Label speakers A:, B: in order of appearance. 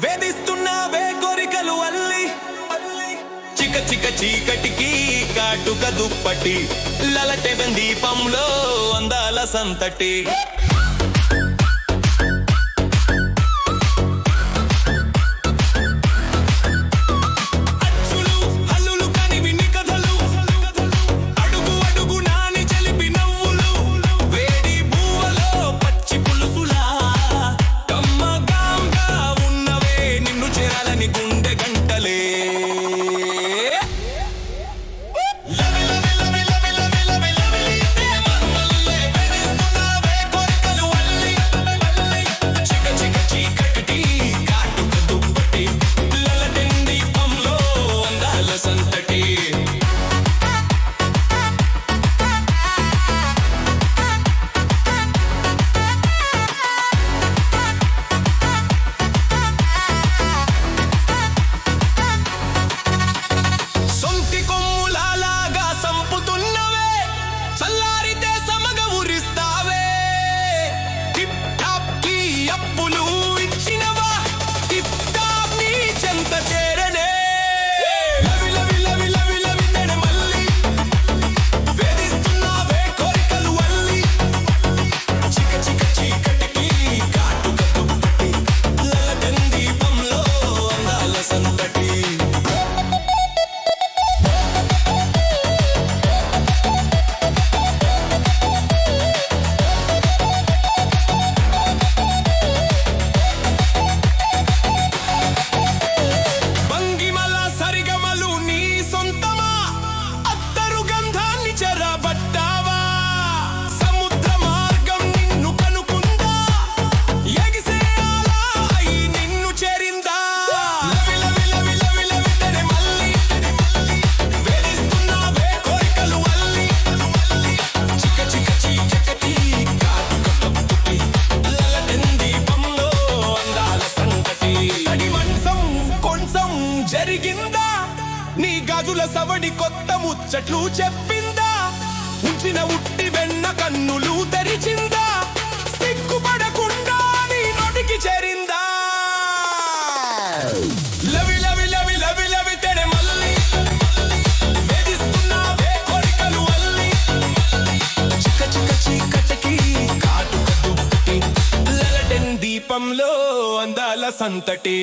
A: వేధిస్తున్నావే కోరికలు అల్లి చిక చిక చీకటికి కాటుక దుప్పటి లలటె దీపంలో అందాల సంతటి జరిగిందా నీ గాజుల సవడి కొత్త ముచ్చట్లు చెప్పిందా ఉంచిన ఉట్టి వెన్న కన్నులు తెరిచిందా సిగ్గుపడకుండా నీ నోటికి చేరిందా లవి లవి లవి లవి లవి తెడే మల్లి వేధిస్తున్నావే కోరికలు అల్లి చిక చిక చీకటికి కాటుక దుప్పటి లలటెన్ దీపంలో అందాల సంతటి